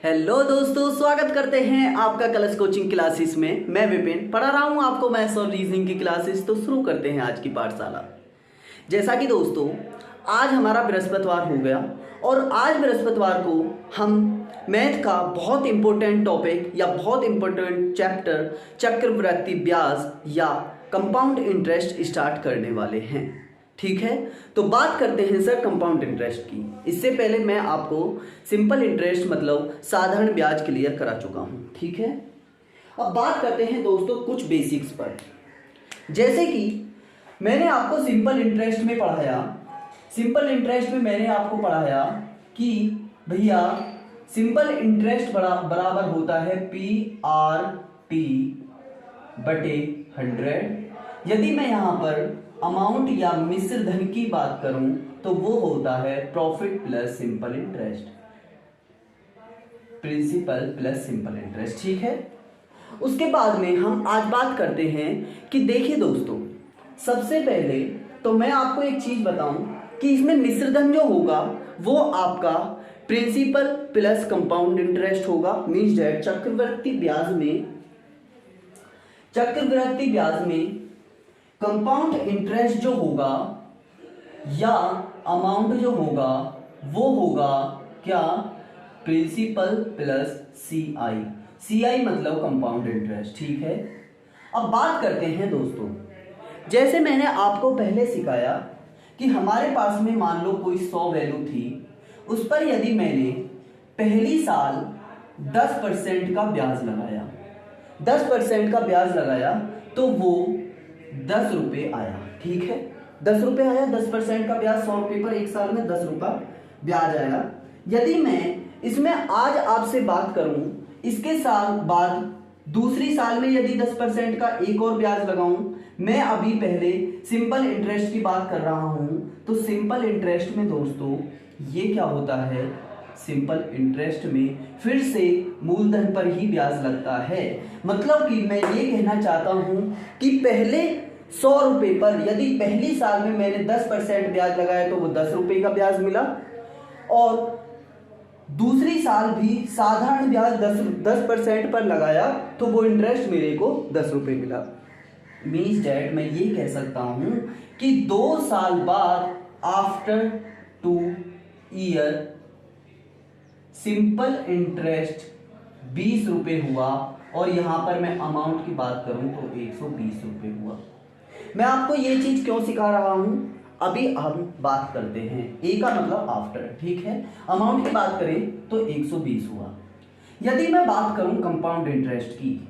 Hello दोस्तों, स्वागत करते हैं आपका कलश कोचिंग क्लासेस में। मैं विपिन पढ़ा रहा हूं आपको मैथ्स और रीजनिंग की क्लासेस। तो शुरू करते हैं आज की पाठशाला। जैसा कि दोस्तों आज हमारा बृहस्पतिवार हो गया और आज बृहस्पतिवार को हम मैथ का बहुत इंपॉर्टेंट टॉपिक या बहुत इंपॉर्टेंट चैप्टर चक्रवृद्धि ब्याज या कंपाउंड इंटरेस्ट स्टार्ट करने वाले हैं। ठीक है, तो बात करते हैं सर कंपाउंड इंटरेस्ट की। इससे पहले मैं आपको सिंपल इंटरेस्ट मतलब साधारण ब्याज क्लियर करा चुका हूं। ठीक है, अब बात करते हैं दोस्तों कुछ बेसिक्स पर। जैसे कि मैंने आपको सिंपल इंटरेस्ट में पढ़ाया कि भैया सिंपल इंटरेस्ट बराबर होता है PRT बटे 100। यदि मैं यहाँ पर अमाउंट या मिश्र धन की बात करूं तो वो होता है profit plus simple interest, principal plus simple interest. ठीक है, उसके बाद में हम आज बात करते हैं कि देखिए दोस्तों, सबसे पहले तो मैं आपको एक चीज बताऊं कि इसमें मिश्र धन जो होगा वो आपका प्रिंसिपल प्लस कंपाउंड इंटरेस्ट होगा। मींस दैट चक्रवृद्धि ब्याज में कंपाउंड इंटरेस्ट जो होगा या अमाउंट जो होगा वो होगा क्या, प्रिंसिपल प्लस CI मतलब कंपाउंड इंटरेस्ट। ठीक है, अब बात करते हैं दोस्तों, जैसे मैंने आपको पहले सिखाया कि हमारे पास में मान लो कोई 100 वैल्यू थी, उस पर यदि मैंने पहली साल 10% का ब्याज लगाया तो वो 10 रुपये आया। ठीक है, 10 रुपये आया, 10% का ब्याज 100 रुपये पर एक साल में 10 रुपये ब्याज आया। यदि मैं इसमें आज आपसे बात करूं, इसके साल बाद दूसरी साल में यदि 10% का एक और ब्याज लगाऊं, मैं अभी पहले सिंपल इंटरेस्ट की बात कर रहा हूं, तो सिंपल इंटरेस्ट में दोस्तों ये क्या होता है, सिंपल इंटरेस्ट में फिर से मूलधन पर ही ब्याज लगता है। मतलब कि मैं ये कहना चाहता हूं कि पहले 100 रुपये पर यदि पहली साल में मैंने 10% ब्याज लगाया तो वो 10 रुपये का ब्याज मिला, और दूसरी साल भी साधारण ब्याज 10% पर लगाया तो वो इंटरेस्ट मेरे को 10 रुपये मिला। मीन्स डैट मैं ये कह सकता हूं कि 2 साल बाद आफ्टर 2 ईयर सिंपल इंटरेस्ट 20 रुपये हुआ, और यहां पर मैं अमाउंट की बात करूं तो 120 रुपये हुआ। मैं आपको ये चीज क्यों सिखा रहा हूं, अभी हम बात करते हैं। ए का मतलब आफ्टर। ठीक है, अमाउंट की बात करें तो 120 हुआ। यदि मैं बात करूं कंपाउंड इंटरेस्ट की,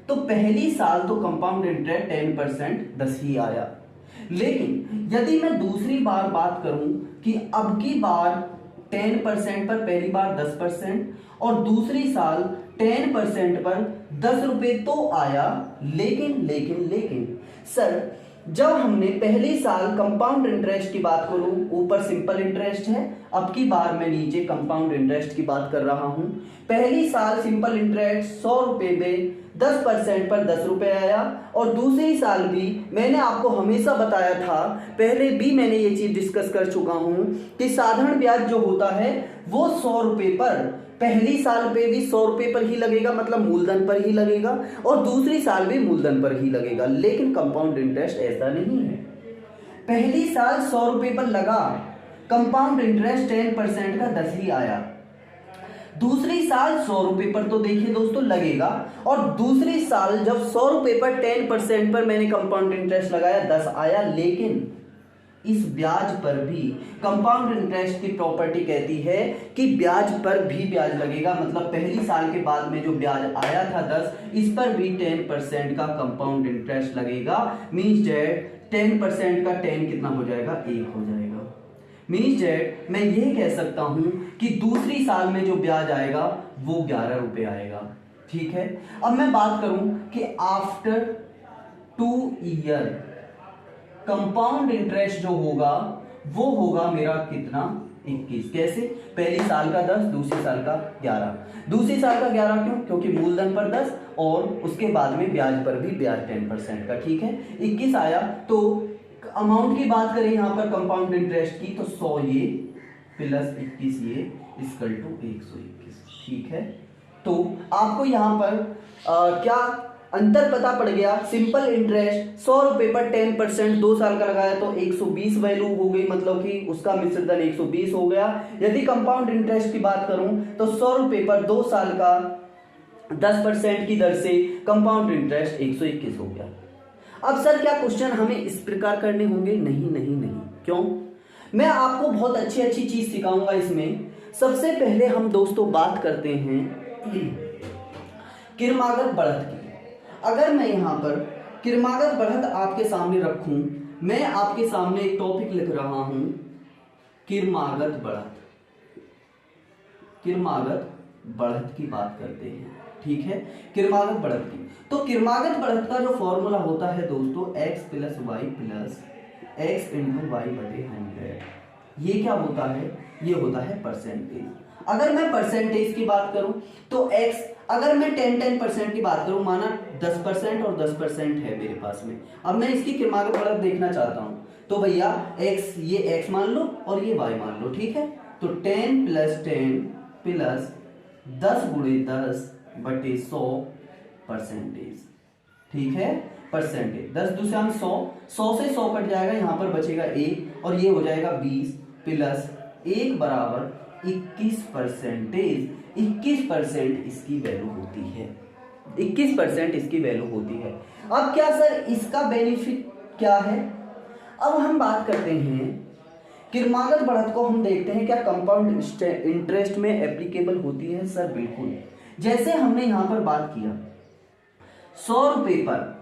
तो पहली साल तो कंपाउंड इंटरेस्ट 10% 10 ही आया। लेकिन यदि मैं दूसरी बार बात करूं कि अब की बार 10% पर पहली बार 10% और दूसरी साल 10% पर 10 रुपये तो आया। लेकिन सर जब हमने पहली साल कंपाउंड इंटरेस्ट की बात करूं, ऊपर सिंपल इंटरेस्ट है, अब की बार मैं नीचे कंपाउंड इंटरेस्ट की बात कर रहा हूं। पहली साल सिंपल इंटरेस्ट 100 रुपये में 10% पर 10 रुपये आया, और दूसरी साल भी मैंने आपको हमेशा बताया था, पहले भी मैंने ये चीज डिस्कस कर चुका हूं कि साधारण ब्याज जो होता है वो 100 रुपये पर पहली साल पे भी 100 रुपये पर ही लगेगा, मतलब मूलधन पर ही लगेगा, और दूसरी साल भी मूलधन पर ही लगेगा। लेकिन कंपाउंड इंटरेस्ट ऐसा नहीं है, पहली साल 100 रुपये पर लगा, कंपाउंड इंटरेस्ट 10% का 10 ही आया। दूसरी साल 100 रुपये पर तो देखिए दोस्तों लगेगा, और दूसरी साल जब 100 रुपये पर 10% पर मैंने कंपाउंड इंटरेस्ट लगाया 10 आया। लेकिन इस ब्याज पर भी कंपाउंड इंटरेस्ट की प्रॉपर्टी कहती है कि ब्याज पर भी ब्याज लगेगा, मतलब पहली साल के बाद में जो ब्याज आया था 10, इस पर भी 10% का कंपाउंड इंटरेस्ट लगेगा। मींस दैट 10% का 10 कितना हो जाएगा, 1 हो जाएगा। मींस दैट मैं ये कह सकता हूं कि दूसरी साल में जो ब्याज आएगा वो 11 रुपये आएगा। ठीक है, अब मैं बात करूं कि आफ्टर 2 ईयर कंपाउंड इंटरेस्ट जो होगा वो होगा मेरा कितना, 21। कैसे, पहली साल का 10, दूसरी साल का 11। दूसरी साल का 11 क्यों, क्योंकि मूलधन पर 10 और उसके बाद में ब्याज पर भी ब्याज 10% का। ठीक है, 21 आया। तो अमाउंट की बात करें यहाँ पर कंपाउंड इंटरेस्ट की तो 100 ये प्लस 21 ये इक्वल टू 121। ठीक है, तो आपको यहाँ पर क्या अंतर पता पड़ गया। सिंपल इंटरेस्ट 100 रुपये पर 10% 2 साल का लगाया तो 120 वैल्यू हो गई, मतलब कि उसका मिश्रधन 120 हो गया। यदि कंपाउंड इंटरेस्ट की बात करूं तो 100 रुपये पर 2 साल का 10% की दर से कंपाउंड इंटरेस्ट 121 हो गया। अब सर क्या क्वेश्चन हमें इस प्रकार करने होंगे? नहीं नहीं नहीं। क्यों? मैं आपको बहुत अच्छी अच्छी चीज सिखाऊंगा इसमें। सबसे पहले हम दोस्तों बात करते हैं किरमागत बढ़त की। अगर मैं यहाँ पर किरमागत बढ़त आपके सामने रखूं, मैं आपके सामने एक टॉपिक लिख रहा हूं, किरमागत बढ़त। किरमागत बढ़त की बात करते हैं, ठीक है, किरमागत बढ़त की। तो किरमागत बढ़त का जो फॉर्मूला होता है दोस्तों x plus Y plus X into Y बटे 100। ये क्या होता है? ये होता है परसेंटेज। अगर मैं परसेंटेज की बात करूं तो x, अगर मैं 10% की बात करूं, माना 10% और 10% है मेरे पास में। अब मैं इसकी किरमागत बढ़त देखना चाहता हूं तो भैया x, ये x मान लो और ये y मान लो, ठीक है। तो 10 प्लस 10 प्लस 10 गुणे 10 बटे 100 परसेंटेज, ठीक है, परसेंटेज। 10 दूसरा 100, 100 से 100 कट जाएगा, यहाँ पर बचेगा 1 और ये हो जाएगा 20 प्लस 1 बराबर 21%। 21% इसकी वैल्यू होती है, 21% इसकी वैल्यू होती है। अब क्या सर इसका बेनिफिट क्या है? अब हम बात करते हैं किरमागत बढ़त को, हम देखते हैं क्या कंपाउंड इंटरेस्ट में एप्लीकेबल होती है? सर बिल्कुल। जैसे हमने यहां पर बात किया 100 रुपए पर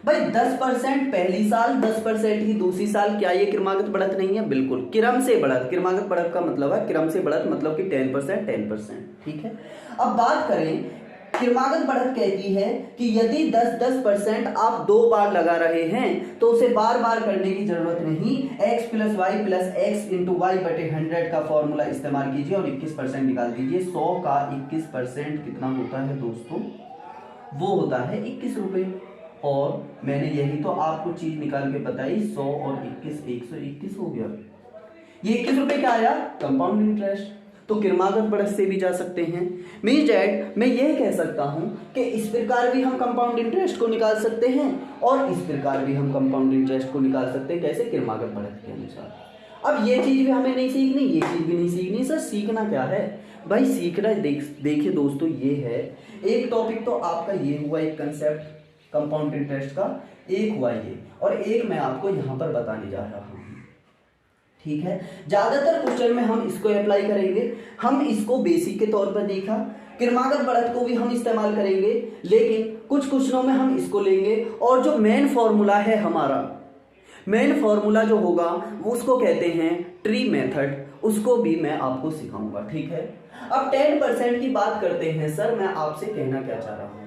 भाई 10% पहली साल, 10% ही दूसरी साल, क्या ये किरमागत बढ़त नहीं है? बिल्कुल। क्रम से बढ़त, किरमागत बढ़त का मतलब है क्रम से बढ़त, मतलब कि 10%, 10%, ठीक है। अब बात करें, किरमागत बढ़त कहती है कि यदि 10% आप 2 बार लगा रहे हैं तो उसे बार बार करने की जरूरत नहीं। x plus Y plus X into Y बटे 100 का फॉर्मूला इस्तेमाल कीजिए और 21% निकाल दीजिए। 100 का 21% कितना होता है दोस्तों? वो होता है 21 रुपए। और मैंने यही तो आपको चीज निकाल के बताई, 100 और 21 121 हो गया। ये 21 रुपए क्या आया? Compound interest. तो किरमागत बढ़त से भी जा सकते हैं। मींस दैट मैं यह कह सकता हूं कि इस प्रकार भी हम कंपाउंड इंटरेस्ट को निकाल सकते हैं और इस प्रकार भी हम कंपाउंड इंटरेस्ट को निकाल सकते हैं। कैसे? किरमागत बढ़त के अनुसार। अब ये चीज भी हमें नहीं सीखनी, ये चीज भी नहीं सीखनी। सर सीखना क्या है भाई? सीखना देखिए दोस्तों, ये है एक टॉपिक तो आपका ये हुआ, एक कंसेप्ट कंपाउंड इंटरेस्ट का, एक हुआ ये, और एक मैं आपको यहां पर बताने जा रहा हूं, ठीक है। ज्यादातर क्वेश्चन में हम इसको अप्लाई करेंगे। हम इसको बेसिक के तौर पर देखा, किरमागत बढ़त को भी हम इस्तेमाल करेंगे, लेकिन कुछ क्वेश्चनों में हम इसको लेंगे। और जो मेन फॉर्मूला है हमारा, मेन फॉर्मूला जो होगा उसको कहते हैं ट्री मेथड, उसको भी मैं आपको सिखाऊंगा, ठीक है। अब 10% की बात करते हैं। सर मैं आपसे कहना क्या चाह रहा हूं,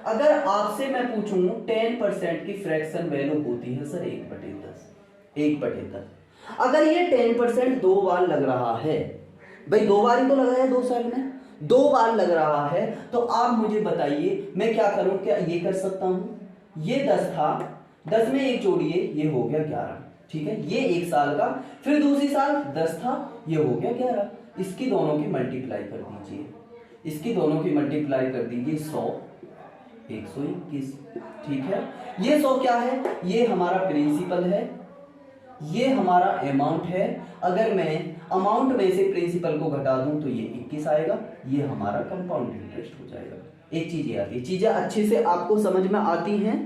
अगर आपसे मैं पूछूं 10% की फ्रैक्शन वैल्यू होती है सर 1/10, 1/10। अगर ये 10% 2 बार लग रहा है, भाई 2 बार ही तो लगा है 2 साल में, 2 बार लग रहा है, तो आप मुझे बताइए मैं क्या करूं? क्या ये कर सकता हूं? ये 10 था, 10 में 1 जोड़िए, ये हो गया 11, ठीक है। ये 1 साल का, फिर दूसरी साल 10 था, ये हो गया 11। इसकी दोनों की मल्टीप्लाई कर दीजिए, इसकी दोनों की मल्टीप्लाई कर दीजिए, 100 121, ठीक है। ये 100 क्या है? ये हमारा प्रिंसिपल है, ये हमारा अमाउंट है। अगर मैं अमाउंट में से प्रिंसिपल को घटा दूं तो ये 21 आएगा, ये हमारा कंपाउंड इंटरेस्ट हो जाएगा। एक चीज ये आती है, चीजें अच्छे से आपको समझ में आती हैं,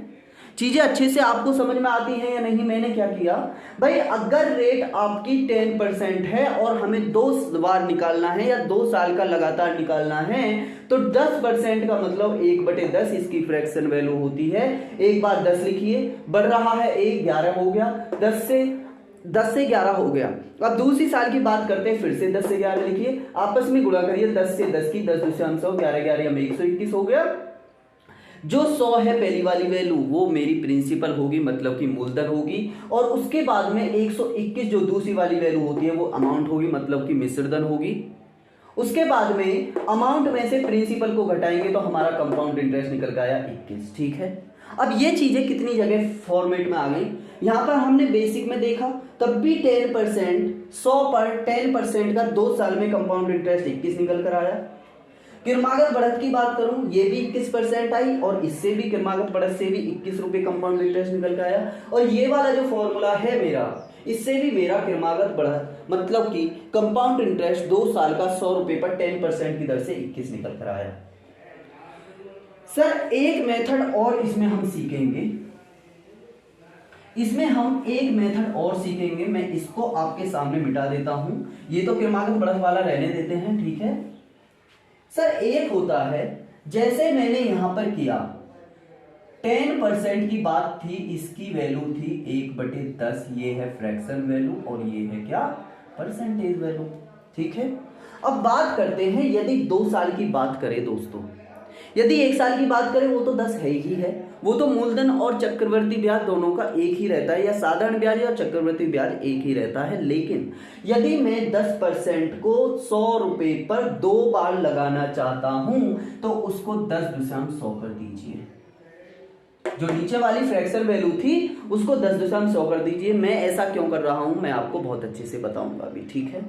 चीजें अच्छे से आपको समझ में आती हैं या नहीं? मैंने क्या किया भाई, अगर रेट आपकी 10% है और हमें 2 बार निकालना है या 2 साल का लगातार निकालना है, तो 10% का मतलब 1/10 इसकी फ्रैक्शन वैल्यू होती है। एक बार 10 लिखिए, बढ़ रहा है 1, 11 हो गया, 10 से 11 हो गया। अब दूसरी साल की बात करते हैं, फिर से 10 से 11 लिखिए, आपस में गुणा करिए, 10 से 10 की 10 दूसरे 100, 11 11 में 121 हो गया। जो 100 है पहली वाली वैल्यू, वो मेरी प्रिंसिपल होगी, मतलब कि मूलधन होगी, और उसके बाद में 121 जो दूसरी वाली वैल्यू होती है वो अमाउंट होगी, मतलब कि मिश्रधन होगी। उसके बाद में अमाउंट में से प्रिंसिपल को घटाएंगे तो हमारा कंपाउंड इंटरेस्ट निकल के आया 21, ठीक है। अब ये चीजें कितनी जगह फॉर्मेट में आ गई, यहां पर हमने बेसिक में देखा, तब भी 10% 100 पर 10% का 2 साल में कंपाउंड इंटरेस्ट 21 निकल कर आया। किरमागत बढ़त की बात करूं, ये भी 21% आई और इससे भी किरमागत बढ़त से भी 21 रुपए कंपाउंड इंटरेस्ट निकल कर आया। और ये वाला जो फॉर्मूला है मेरा, इससे भी मेरा किरमागत बढ़त मतलब कि कंपाउंड इंटरेस्ट 2 साल का 100 रुपए पर 10% की दर से 21 निकल कर आया। सर एक मेथड और इसमें हम सीखेंगे, इसमें हम एक मेथड और सीखेंगे, मैं इसको आपके सामने मिटा देता हूं। ये तो किरमागत बढ़त वाला रहने देते हैं, ठीक है। सर एक होता है, जैसे मैंने यहां पर किया 10% की बात थी, इसकी वैल्यू थी 1/10, ये है फ्रैक्शन वैल्यू और ये है क्या, परसेंटेज वैल्यू, ठीक है। अब बात करते हैं, यदि 2 साल की बात करें दोस्तों, यदि 1 साल की बात करें वो तो 10 है ही है, वो तो मूलधन और चक्रवर्ती ब्याज दोनों का एक ही रहता है, या साधारण ब्याज या चक्रवर्ती ब्याज एक ही रहता है। लेकिन यदि मैं 10% को 100 रुपए पर 2 बार लगाना चाहता हूं तो उसको 10.100 कर दीजिए। जो नीचे वाली फ्रैक्शन वैल्यू थी उसको 10.100 कर दीजिए। मैं ऐसा क्यों कर रहा हूं मैं आपको बहुत अच्छे से बताऊंगा अभी, ठीक है।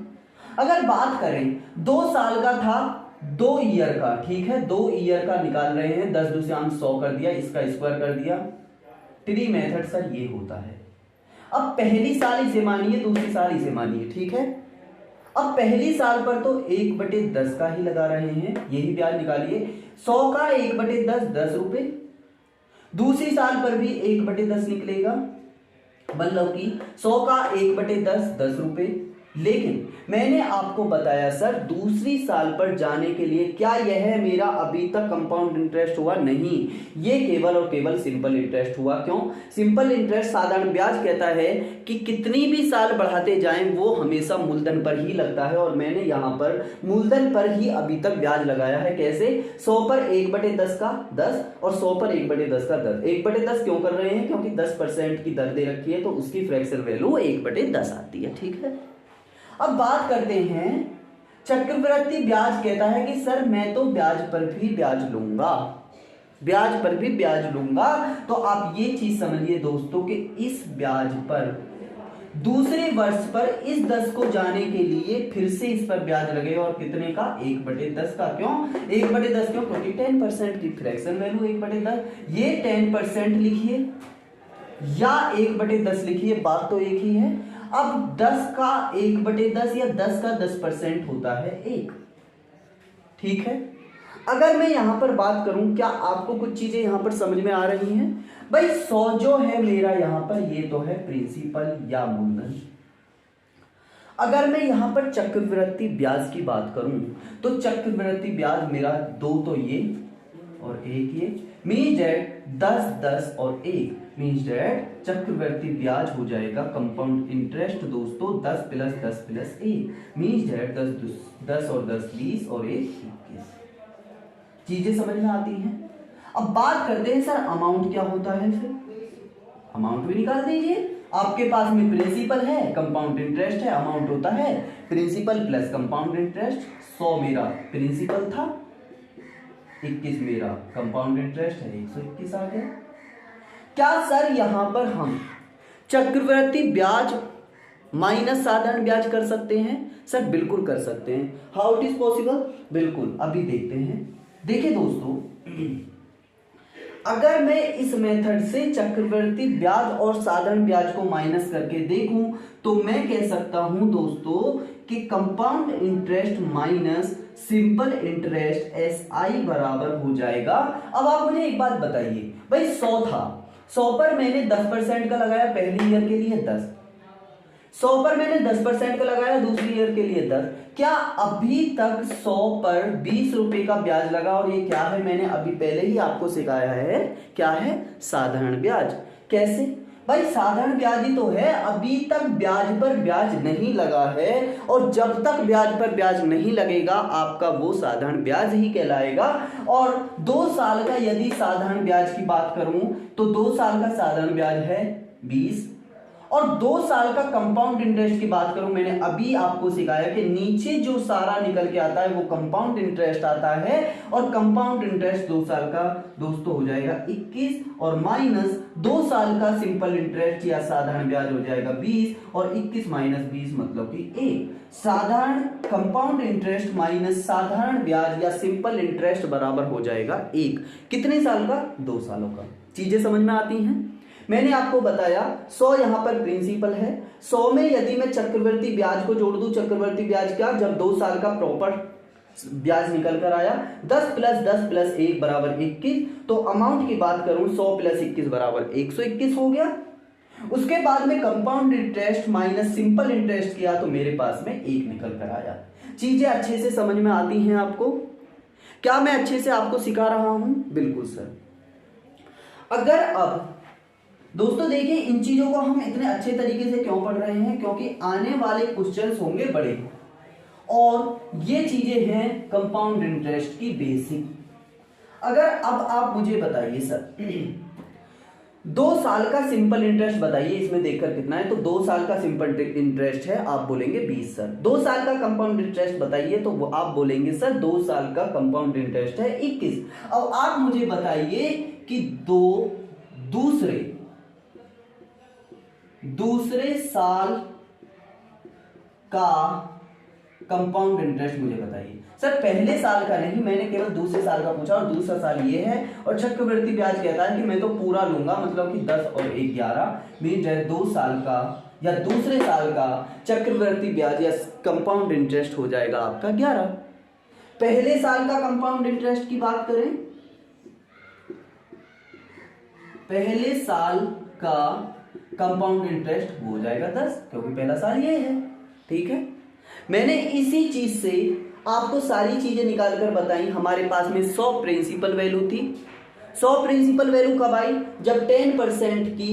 अगर बात करें 2 साल का था, 2 ईयर का, ठीक है, 2 ईयर का निकाल रहे हैं, 10.100 कर दिया, इसका स्क्वायर कर दिया। ट्री मेथड सर ये होता है। अब पहली साल इसे मानिए, दूसरी साल इसे मानिए, ठीक है। अब पहली साल पर तो 1/10 का ही लगा रहे हैं, यही ब्याज निकालिए। 100 का 1/10 10 रुपए, दूसरी साल पर भी 1/10 निकलेगा, मतलब कि 100 का 1/10 10 रुपए। लेकिन मैंने आपको बताया सर दूसरी साल पर जाने के लिए क्या यह मेरा अभी तक कंपाउंड इंटरेस्ट हुआ, नहीं, ये केवल और केवल सिंपल इंटरेस्ट हुआ। क्यों? सिंपल इंटरेस्ट साधारण ब्याज कहता है कि कितनी भी साल बढ़ाते जाएं वो हमेशा मूलधन पर ही लगता है, और मैंने यहां पर मूलधन पर ही अभी तक ब्याज लगाया है। कैसे? 100 पर 1/10 का 10 और 100 पर 1/10 का 10। 1/10 क्यों कर रहे हैं? क्योंकि 10% की दर दे रखी है तो उसकी फ्रैक्शन वैल्यू 1/10 आती है, ठीक है। अब बात करते हैं चक्रवृद्धि ब्याज कहता है कि सर मैं तो ब्याज पर भी ब्याज लूंगा, ब्याज पर भी ब्याज लूंगा। तो आप ये चीज समझिए दोस्तों कि इस ब्याज पर दूसरे वर्ष पर इस 10 को जाने के लिए फिर से इस पर ब्याज लगेगा, और कितने का? 1/10 का। क्यों 1/10? क्यों? क्योंकि 10% की फ्रैक्शन वैल्यू 1/10। ये 10% लिखिए या 1/10 लिखिए, बात तो एक ही है। अब 10 का 1/10 या 10 का 10% होता है 1, ठीक है। अगर मैं यहां पर बात करूं, क्या आपको कुछ चीजें यहां पर समझ में आ रही हैं? भाई 100 जो है मेरा यहां पर, ये तो है प्रिंसिपल या मूलधन। अगर मैं यहां पर चक्रवृद्धि ब्याज की बात करूं तो चक्रवृद्धि ब्याज मेरा 2 तो ये और 1 ये, मीन्स दैट 10 10 और 1 मीन्स दैट चक्रवृद्धि ब्याज हो जाएगा कंपाउंड इंटरेस्ट दोस्तों 10 + 10 + 1 मीन्स दैट 10 और 10 20 और 1 21। चीजें समझ में आती हैं। अब बात करते हैं सर अमाउंट क्या होता है। फिर अमाउंट भी निकाल दीजिए। आपके पास में प्रिंसिपल है, कंपाउंड इंटरेस्ट है, अमाउंट होता है प्रिंसिपल प्लस कंपाउंड इंटरेस्ट। 100 मेरा प्रिंसिपल था, 21 मेरा कंपाउंड इंटरेस्ट है, 121 आ गया। क्या सर यहां पर हम चक्रवृद्धि ब्याज माइनस साधारण ब्याज कर सकते हैं? सर बिल्कुल कर सकते हैं। How it is possible? बिल्कुल, अभी देखते हैं। देखिए दोस्तों, अगर मैं इस मेथड से चक्रवृद्धि ब्याज और साधारण ब्याज को माइनस करके देखूं तो मैं कह सकता हूं दोस्तों कि compound interest minus simple interest SI बराबर हो जाएगा। अब आप मुझे एक बात बताइए, भाई 100 था, 100 पर मैंने 10% का लगाया पहली ईयर के लिए 10, 100 पर मैंने 10% का लगाया दूसरी ईयर के लिए 10। क्या अभी तक 100 पर 20 रुपए का ब्याज लगा? और ये क्या है? मैंने अभी पहले ही आपको सिखाया है, क्या है? साधारण ब्याज। कैसे? भाई साधारण ब्याज ही तो है, अभी तक ब्याज पर ब्याज नहीं लगा है, और जब तक ब्याज पर ब्याज नहीं लगेगा आपका वो साधारण ब्याज ही कहलाएगा। और 2 साल का यदि साधारण ब्याज की बात करूं तो 2 साल का साधारण ब्याज है 20, और 2 साल का कंपाउंड इंटरेस्ट की बात करूं, मैंने अभी आपको सिखाया कि नीचे जो सारा निकल के आता है वो कंपाउंड इंटरेस्ट आता है, और कंपाउंड इंटरेस्ट 2 साल का दोस्तों हो जाएगा 21, और माइनस 2 साल का सिंपल इंटरेस्ट या साधारण ब्याज हो जाएगा 20, और 21 माइनस 20 मतलब कि 1। साधारण कंपाउंड इंटरेस्ट माइनस साधारण ब्याज या सिंपल इंटरेस्ट बराबर हो जाएगा 1। कितने साल का? 2 सालों का। चीजें समझ में आती हैं? मैंने आपको बताया 100 यहां पर प्रिंसिपल है, 100 में यदि मैं चक्रवर्ती ब्याज को जोड़ दूं, चक्रवर्ती ब्याज क्या, जब 2 साल का प्रॉपर ब्याज निकल कर आया 10 प्लस 10 प्लस 1 बराबर 21, तो अमाउंट की बात करूं 100 प्लस 21 बराबर 121 हो गया। उसके बाद में compound interest minus simple interest किया तो मेरे पास में 1 निकल कर आया। चीजें अच्छे से समझ में आती हैं आपको? क्या मैं अच्छे से आपको सिखा रहा हूं? बिल्कुल सर। अगर अब दोस्तों देखिए, इन चीजों को हम इतने अच्छे तरीके से क्यों पढ़ रहे हैं, क्योंकि आने वाले क्वेश्चंस होंगे बड़े, और ये चीजें हैं कंपाउंड इंटरेस्ट की बेसिक। अगर अब आप मुझे बताइए सर 2 साल का सिंपल इंटरेस्ट बताइए, इसमें देखकर कितना है, तो 2 साल का सिंपल इंटरेस्ट है, आप बोलेंगे 20 सर। 2 साल का कंपाउंड इंटरेस्ट बताइए, तो वो आप बोलेंगे सर 2 साल का कंपाउंड इंटरेस्ट है 21। अब आप मुझे बताइए कि दूसरे साल का कंपाउंड इंटरेस्ट मुझे बताइए सर। पहले साल का नहीं, मैंने केवल दूसरे साल का पूछा, और दूसरा साल ये है, और चक्रवृद्धि ब्याज कहता है कि मैं तो पूरा लूंगा, मतलब कि 10 और 1 11 मीन है 2 साल का या दूसरे साल का चक्रवृद्धि ब्याज या कंपाउंड इंटरेस्ट हो जाएगा आपका 11। पहले साल का कंपाउंड इंटरेस्ट की बात करें, पहले साल का कंपाउंड इंटरेस्ट हो जाएगा 10, क्योंकि पहला साल ये है। ठीक है, मैंने इसी चीज से आपको सारी चीजें निकाल कर बताई। हमारे पास में 100 प्रिंसिपल वैल्यू थी। 100 प्रिंसिपल वैल्यू कब आई? जब 10% की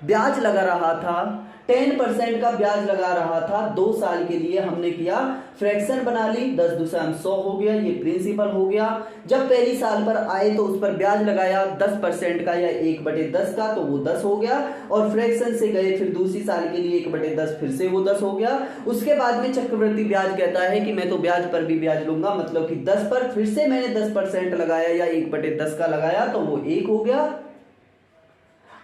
ब्याज लगा रहा था, 10% का ब्याज लगा रहा था 2 साल के लिए। हमने किया फ्रैक्शन बना ली, 10 दूसरा 100 हो गया, ये प्रिंसिपल हो गया। जब पहली साल पर आए तो उस पर ब्याज लगाया 10% का या 1/10 का, तो वो 10 हो गया, और फ्रैक्शन से गए फिर दूसरी साल के लिए 1/10, फिर से वो 10 हो गया। उसके बाद में चक्रवृद्धि ब्याज कहता है कि मैं तो ब्याज पर भी ब्याज लूंगा, मतलब कि 10 पर फिर से मैंने 10% लगाया या 1/10 का लगाया, तो वो 1 हो गया।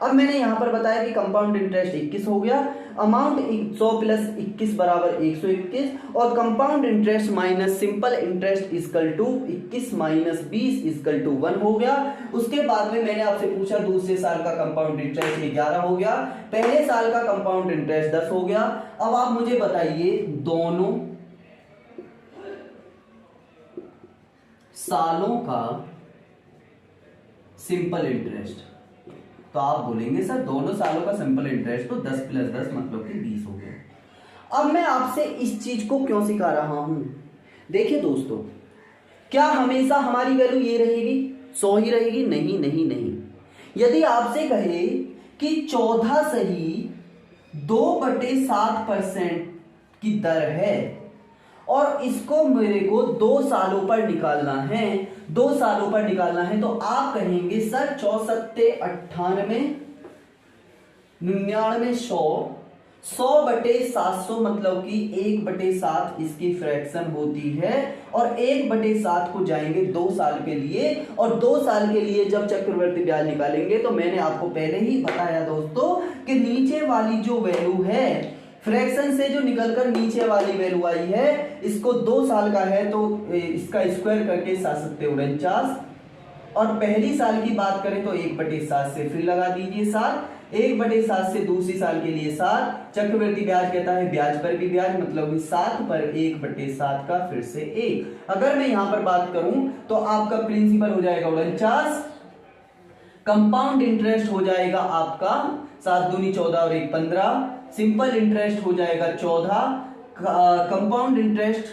अब मैंने यहां पर बताया कि कंपाउंड इंटरेस्ट 21 हो गया, अमाउंट 100 प्लस 21 बराबर 121, और compound interest minus simple interest equal to 21 minus 20 equal to 1 हो गया। उसके बाद में मैंने आपसे पूछा दूसरे साल का कंपाउंड इंटरेस्ट, ये 11 हो गया। पहले साल का कंपाउंड इंटरेस्ट 10 हो गया। अब आप मुझे बताइए दोनों सालों का सिंपल इंटरेस्ट, तो आप बोलेंगे सर दोनों सालों का सिंपल इंटरेस्ट तो 10 प्लस 10 मतलब कि 20 हो गया। अब मैं आपसे इस चीज को क्यों सिखा रहा हूं? देखिए दोस्तों, क्या हमेशा हमारी वैल्यू ये रहेगी 100 ही रहेगी? नहीं नहीं नहीं। यदि आपसे कहे कि 14 सही 2/7% की दर है, और इसको मेरे को 2 सालों पर निकालना है, 2 सालों पर निकालना है, तो आप कहेंगे सर 64 98 99 100/700 मतलब कि 1/7 इसकी फ्रैक्शन होती है, और 1/7 को जाएंगे 2 साल के लिए, और 2 साल के लिए जब चक्रवृद्धि ब्याज निकालेंगे तो मैंने आपको पहले ही बताया दोस्तों कि नीचे वाली जो वैल्यू है, फ्रैक्शन से जो निकलकर नीचे वाली वैल्यू आई है, इसको 2 साल का है तो इसका स्क्वायर करके 7/49, और पहली साल की बात करें तो 1/7 से फिर लगा दीजिए 7, 1/7 से दूसरी साल के लिए 7। चक्रवृद्धि ब्याज कहता है ब्याज पर भी ब्याज, मतलब 7 पर 1/7 का फिर से 1। अगर मैं यहां पर बात करूं तो आपका प्रिंसिपल हो जाएगा 49, कंपाउंड इंटरेस्ट हो जाएगा आपका 7 दूनी 14 और 1 15, सिंपल इंटरेस्ट हो जाएगा 14, compound interest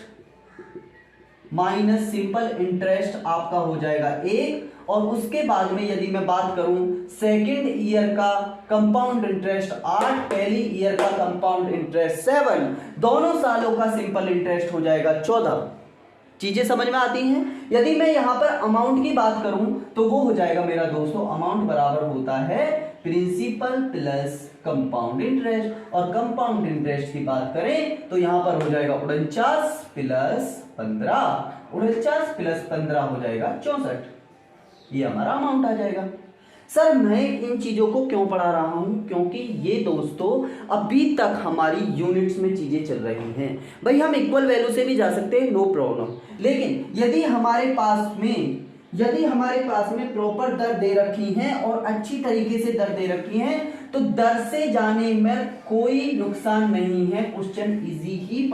minus simple interest आपका हो जाएगा 1, और उसके बाद में यदि मैं बात करूं सेकेंड ईयर का कंपाउंड इंटरेस्ट 8, पहली ईयर का कंपाउंड इंटरेस्ट 7, दोनों सालों का सिंपल इंटरेस्ट हो जाएगा 14। चीजें समझ में आती हैं? यदि मैं यहां पर अमाउंट की बात करूं तो वो हो जाएगा मेरा दोस्तों, अमाउंट बराबर होता है प्रिंसिपल प्लस कंपाउंड इंटरेस्ट, और कंपाउंड इंटरेस्ट की बात करें तो यहां पर हो जाएगा 49 प्लस 15, 49 प्लस 15 हो जाएगा 64, ये हमारा अमाउंट आ जाएगा। सर मैं इन चीजों को क्यों पढ़ा रहा हूं, क्योंकि ये दोस्तों अभी तक हमारी यूनिट्स में चीजें चल रही हैं। भाई हम इक्वल वैल्यू से भी जा सकते हैं, नो प्रॉब्लम, लेकिन यदि हमारे पास में प्रॉपर दर दे रखी हैं और अच्छी तरीके से दर दे रखी हैं तो दर से जाने में कोई नुकसान नहीं है। क्वेश्चन इजी ही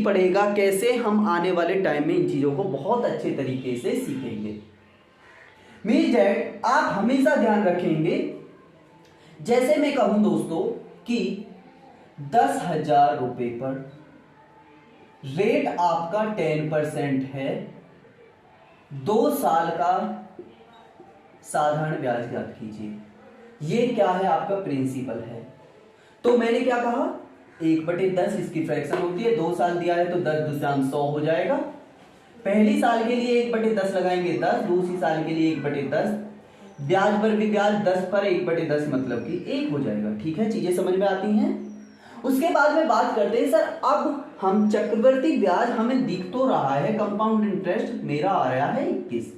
पड़ेगा, कैसे हम आने वाले टाइम में इन चीजों को बहुत अच्छे तरीके से सीखेंगे। मीन्स दैट आप हमेशा ध्यान रखेंगे, जैसे मैं कहूं दोस्तों कि 10,000 रुपए पर रेट आपका 10% है, 2 साल का साधारण ब्याज ज्ञात कीजिए। ये क्या है, आपका प्रिंसिपल है। तो मैंने क्या कहा, 1/10 इसकी फ्रैक्शन होती है, 2 साल दिया है तो 10 हो जाएगा। पहली साल के लिए 1/10 लगाएंगे 10, दूसरी साल के लिए 1/10, ब्याज पर भी ब्याज, 10 पर 1/10 मतलब कि 1 हो जाएगा। ठीक है, चीजें समझ में आती हैं। उसके बाद में बात करते हैं सर, अब हम चक्रवर्ती ब्याज हमें दिख तो रहा है, कंपाउंड इंटरेस्ट मेरा आ रहा है 21,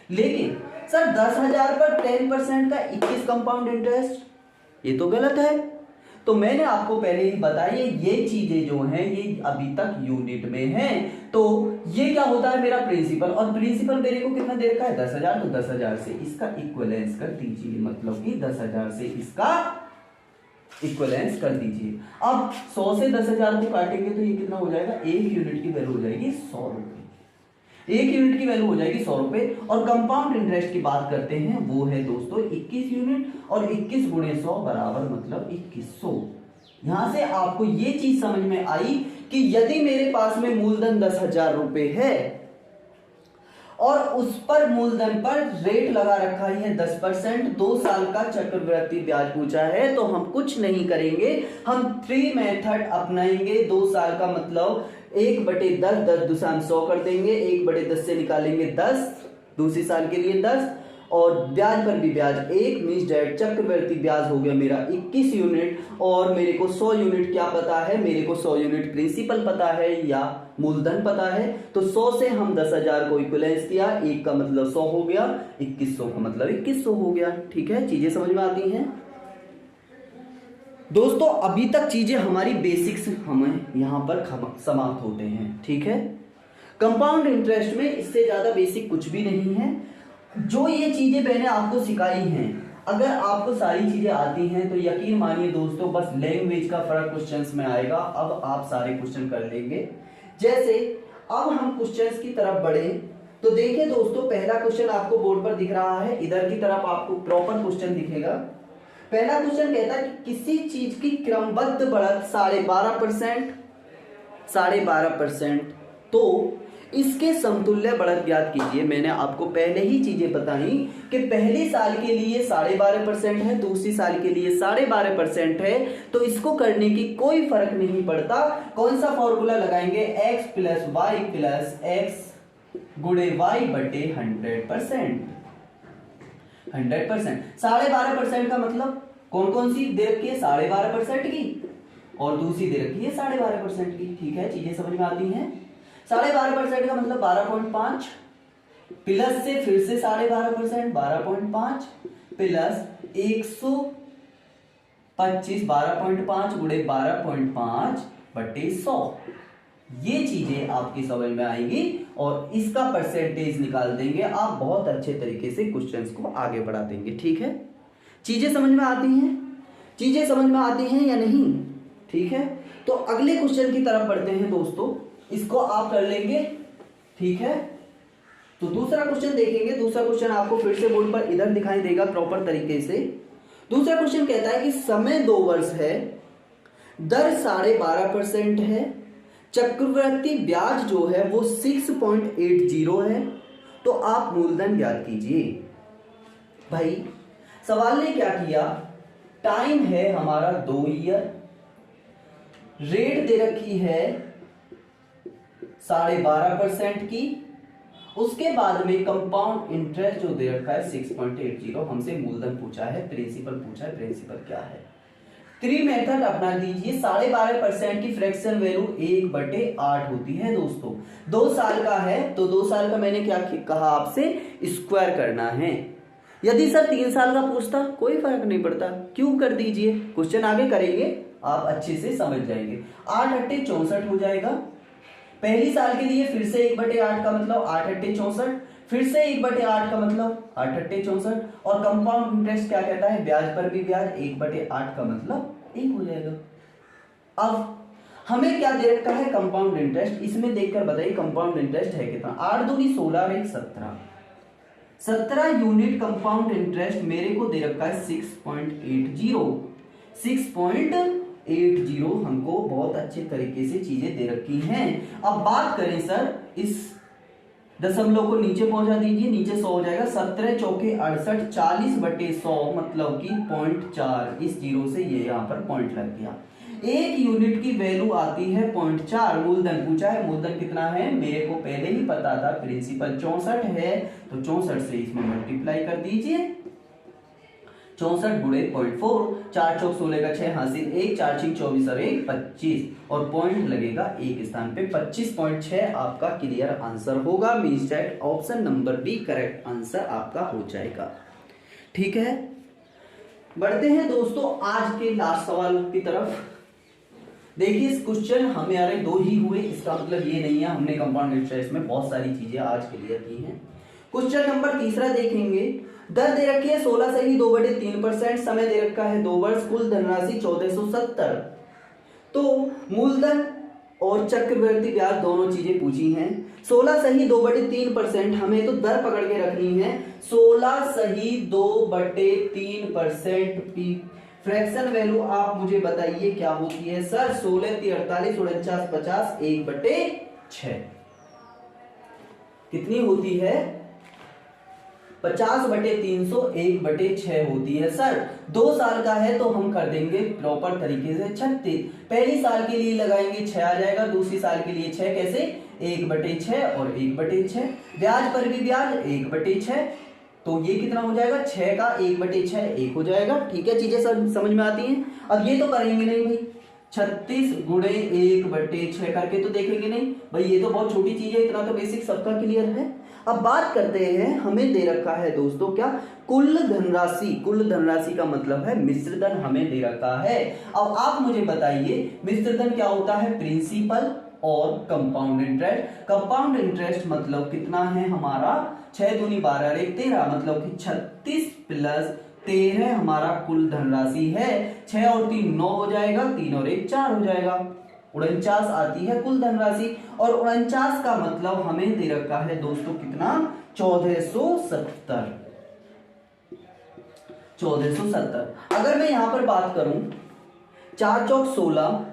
लेकिन सर 10,000 पर 10% का 21 कंपाउंड इंटरेस्ट, ये तो गलत है। तो मैंने आपको पहले ही बताया ये चीजें जो हैं ये अभी तक यूनिट में हैं। तो ये क्या होता है, मेरा प्रिंसिपल, और प्रिंसिपल मेरे को कितना दे रखा है 10,000, तो 10,000 से इसका इक्विवेलेंस कर दीजिए, मतलब कि 10,000 से इसका इक्विवेलेंस कर दीजिए। अब 100 से 10,000 को काटेंगे तो ये कितना हो जाएगा, 1 यूनिट की वैल्यू हो जाएगी 100 रुपए, 1 यूनिट की वैल्यू हो जाएगी 100 रुपए। और कंपाउंड इंटरेस्ट की बात करते हैं, वो है दोस्तों 21 यूनिट, और 21 गुणे 100 बराबर मतलब 2100। यहां से आपको ये चीज समझ में आई कि यदि मेरे पास में मूलधन 10,000 रुपए है और उस पर मूलधन पर रेट लगा रखा है 10%, 2 साल का चक्रवृद्धि ब्याज पूछा है, तो हम कुछ नहीं करेंगे, हम 3 मेथड अपनाएंगे। 2 साल का मतलब 1/10, 10 दूसरा 100 कर देंगे, 1/10 से निकालेंगे 10, दूसरी साल के लिए 10, और ब्याज पर भी ब्याज 1, मींस डेट चक्रवृद्धि ब्याज हो गया मेरा 21 यूनिट, और मेरे को 100 यूनिट क्या पता है, मेरे को 100 यूनिट प्रिंसिपल पता है या मूलधन पता है। तो 100 से हम 10,000 को इक्विवेलेंस किया, 1 का मतलब 100 हो गया, 2100 का मतलब 2100 हो गया। ठीक है, चीजें समझ में आती हैं दोस्तों। अभी तक चीजें हमारी बेसिक्स हमें यहां पर समाप्त होते हैं। ठीक है, कंपाउंड इंटरेस्ट में इससे ज्यादा बेसिक कुछ भी नहीं है। जो ये चीजें मैंने आपको सिखाई हैं, अगर आपको सारी चीजें आती हैं तो यकीन मानिए दोस्तों, बस लैंग्वेज का फर्क क्वेश्चंस में आएगा, अब आप सारे क्वेश्चन कर लेंगे। जैसे अब हम क्वेश्चंस की तरफ बढ़े तो देखिए दोस्तों, पहला क्वेश्चन आपको बोर्ड पर दिख रहा है, इधर की तरफ आपको प्रॉपर क्वेश्चन दिखेगा। पहला क्वेश्चन कहता है कि किसी चीज की क्रमबद्ध बढ़त 12.5%, तो इसके समतुल्य बढ़त ज्ञात कीजिए। मैंने आपको पहले ही चीजें बताई कि पहली साल के लिए 12.5% है, दूसरी साल के लिए 12.5% है, तो इसको करने की कोई फर्क नहीं पड़ता। कौन सा फॉर्मूला लगाएंगे, x plus Y plus X गुणे वाई बटे 100%। 12.5% का मतलब कौन कौन सी दे रखी है, 12.5% की, और दूसरी दे रखी है 12.5% की। ठीक है, चीजें समझ में आती हैं। 12.5% का मतलब 12.5 प्लस से फिर से 12.5%, 12.5 प्लस 125, 12.5 गुणे 12.5 बटे 100। ये चीजें आपकी समझ में आएंगी और इसका परसेंटेज निकाल देंगे आप, बहुत अच्छे तरीके से क्वेश्चंस को आगे बढ़ा देंगे। ठीक है, चीजें समझ में आती हैं या नहीं। ठीक है, तो अगले क्वेश्चन की तरफ बढ़ते हैं दोस्तों, इसको आप कर लेंगे। ठीक है, तो दूसरा क्वेश्चन देखेंगे। दूसरा क्वेश्चन आपको फिर से बोर्ड पर इधर दिखाई देगा प्रॉपर तरीके से। दूसरा क्वेश्चन कहता है कि समय 2 वर्ष है, दर 12.5% है, चक्रवृद्धि ब्याज जो है वो 6.80 है, तो आप मूलधन ज्ञात कीजिए। भाई सवाल ने क्या किया, टाइम है हमारा 2 ईयर, रेट दे रखी है 12.5% की, उसके बाद में कंपाउंड इंटरेस्ट जो दे रखा है 6.80, हमसे मूलधन पूछा है, प्रिंसिपल पूछा है, प्रिंसिपल क्या है। थ्री मेथड अपना दीजिए। 12.5% की फ्रैक्शन वैल्यू 1/8 होती है दोस्तों। 2 साल का है तो 2 साल का मैंने क्या कहा आपसे, स्क्वायर करना है। यदि सर 3 साल का पूछता कोई फर्क नहीं पड़ता, क्यूब कर दीजिए, क्वेश्चन आगे करेंगे आप अच्छे से समझ जाएंगे। 8 × 8 = 64 हो जाएगा। पहली साल के लिए फिर से 1/8 का मतलब 8 × 8 = 64, फिर से 1/8 का मतलब 8 × 8 = 64, और कंपाउंड इंटरेस्ट क्या कहता है, ब्याज पर भी ब्याज, 1/8 का मतलब 1 हो जाएगा। अब हमें क्या दे रखा है, कंपाउंड इंटरेस्ट। इसमें देखकर बताइए कंपाउंड इंटरेस्ट है कितना। 8 दूनी 16 और 1 17, 17 यूनिट कंपाउंड इंटरेस्ट मेरे को दे रखा है 6.80। 6.80 हमको बहुत अच्छे तरीके से चीजें दे रखी हैं। अब बात करें सर, इस दशमलव को नीचे पहुंचा दीजिए, नीचे 100 हो जाएगा। 17 चौके 68, 40/100 मतलब कि 0.4। इस जीरो से ये यहाँ पर पॉइंट लग गया। 1 यूनिट की वैल्यू आती है 0.4। मूलधन पूछा है, मूलधन कितना है मेरे को पहले ही पता था, प्रिंसिपल 64 है, तो 64 से इसमें मल्टीप्लाई कर दीजिए। 64 × 0.4, 4 चौक 16 का 6 हासिल 1, 4 6 24 और 1 25, और पॉइंट लगेगा एक स्थान पे। 25.6 आपका क्लियर आंसर होगा। Means that option number B correct answer आपका हो जाएगा। ठीक है, बढ़ते हैं दोस्तों आज के लास्ट सवाल की तरफ। देखिए इस क्वेश्चन हमारे 2 ही हुए, इसका मतलब ये नहीं है हमने कंपाउंड इंटरेस्ट में बहुत सारी चीजें आज क्लियर की हैं। क्वेश्चन नंबर 3 देखेंगे। दर दे रखी है 16 से ही 2/3%, समय दे रखा है 2 वर्ष, कुल धनराशि 1470। तो मूलधन और चक्रवृद्धि ब्याज दोनों चीजें पूछी हैं। 16 सही 2/3%, हमें तो दर पकड़ के रखनी है। 16 सही 2/3% की फ्रैक्शन वैल्यू आप मुझे बताइए क्या होती है सर। 16 × 48 = 49 50 1/6 कितनी होती है, 50/300 1/6 होती है सर। 2 साल का है तो हम कर देंगे प्रॉपर तरीके से 36। पहली साल के लिए लगाएंगे 6 आ जाएगा, दूसरी साल के लिए 6 कैसे, 1/6 और 1/6, ब्याज पर भी ब्याज 1/6, तो ये कितना हो जाएगा, 6 का 1/6 1 हो जाएगा। ठीक है, चीजें समझ में आती हैं। अब ये तो करेंगे नहीं भाई, 36 × 1/6 करके तो देखेंगे नहीं भाई, ये तो बहुत छोटी चीज है, इतना तो बेसिक सबका क्लियर है। अब बात करते हैं, हमें दे रखा है दोस्तों क्या, कुल धनराशि। कुल धनराशि का मतलब है मिश्र धन हमें दे रखा है। अब आप मुझे बताइए मिश्र धन क्या होता है, प्रिंसिपल और कंपाउंड इंटरेस्ट। कंपाउंड इंटरेस्ट मतलब कितना है हमारा, 6 दूनी 12 और 1 13, मतलब कि 36 + 13 हमारा कुल धनराशि है। 6 और 3 9 हो जाएगा, 3 और 1 4 हो जाएगा, 49 आती है कुल धनराशि। और 49 का मतलब हमें दे रखा है दोस्तों कितना, 1470। 1470। अगर मैं यहां पर बात करूं, 4 चौक 16,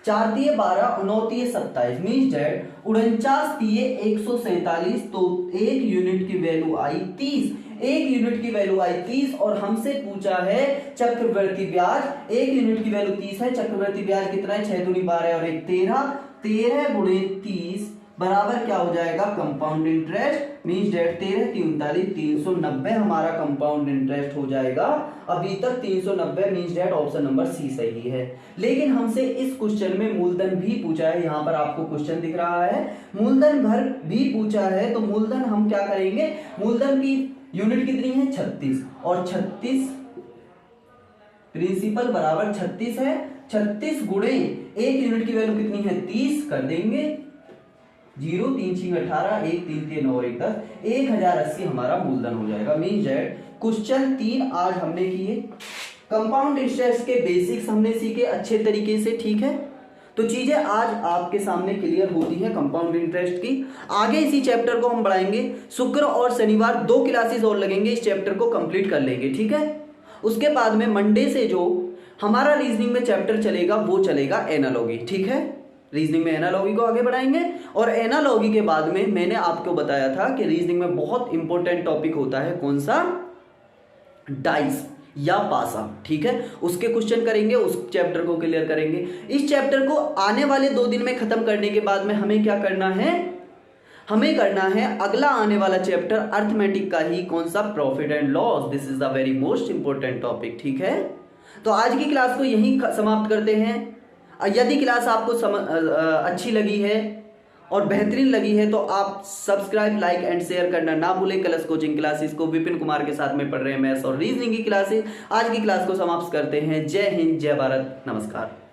4 तिये 12, 9 तिये 27, मीन्स डेट 49 तिये 147, तो 1 यूनिट की वैल्यू आई 30। 1 यूनिट की वैल्यू आई 30 और हमसे पूछा है चक्रवृद्धि ब्याज। 1 यूनिट की वैल्यू 30 है, चक्रवृद्धि ब्याज कितना है, 6 दूनी 12 और 1 13, 13 × 30 बराबर क्या हो जाएगा, कंपाउंड इंटरेस्ट। मींस डेट 13 39 390 हमारा कंपाउंड इंटरेस्ट हो जाएगा। अभी तक 390 means that option number C सही है। लेकिन हमसे इस क्वेश्चन में मूलधन भी पूछा है, यहाँ पर आपको क्वेश्चन दिख रहा है मूलधन भर भी पूछा है। तो मूलधन हम क्या करेंगे, मूलधन की यूनिट कितनी है 36, और 36 प्रिंसिपल बराबर 36 है। 36 गुणे 1 यूनिट की वैल्यू कितनी है 30 कर देंगे, 0 3 6 18 1 3 3 9 1 10, 1080 हमारा मूलधन हो जाएगा। मींस दैट क्वेश्चन 3 आज हमने किए, कंपाउंड इंटरेस्ट के बेसिक्स हमने सीखे अच्छे तरीके से। ठीक है, तो चीजें आज आपके सामने क्लियर होती है कंपाउंड इंटरेस्ट की। आगे इसी चैप्टर को हम बढ़ाएंगे, शुक्र और शनिवार 2 क्लासेस और लगेंगे, इस चैप्टर को कंप्लीट कर लेंगे। ठीक है, उसके बाद में मंडे से जो हमारा रीजनिंग में चैप्टर चलेगा वो चलेगा एनालॉजी। ठीक है, रीजनिंग में एनालॉजी को आगे बढ़ाएंगे। और एनालॉजी के बाद में मैंने आपको बताया था कि रीजनिंग में बहुत इंपॉर्टेंट टॉपिक होता है कौन सा, डाइस या पासा। ठीक है, उसके क्वेश्चन करेंगे, उस चैप्टर को क्लियर करेंगे। इस चैप्टर को आने वाले 2 दिन में खत्म करने के बाद में हमें क्या करना है, हमें करना है अगला आने वाला चैप्टर अर्थमेटिक का ही, कौन सा, profit and loss. This is the very most important topic, ठीक है। तो आज की क्लास को यहीं समाप्त करते हैं। यदि क्लास आपको अच्छी लगी है और बेहतरीन लगी है तो आप सब्सक्राइब, लाइक एंड शेयर करना ना भूलें। कलश कोचिंग क्लासेस को विपिन कुमार के साथ में पढ़ रहे हैं मैथ्स और रीजनिंग की क्लासेस। आज की क्लास को समाप्त करते हैं। जय हिंद, जय भारत, नमस्कार।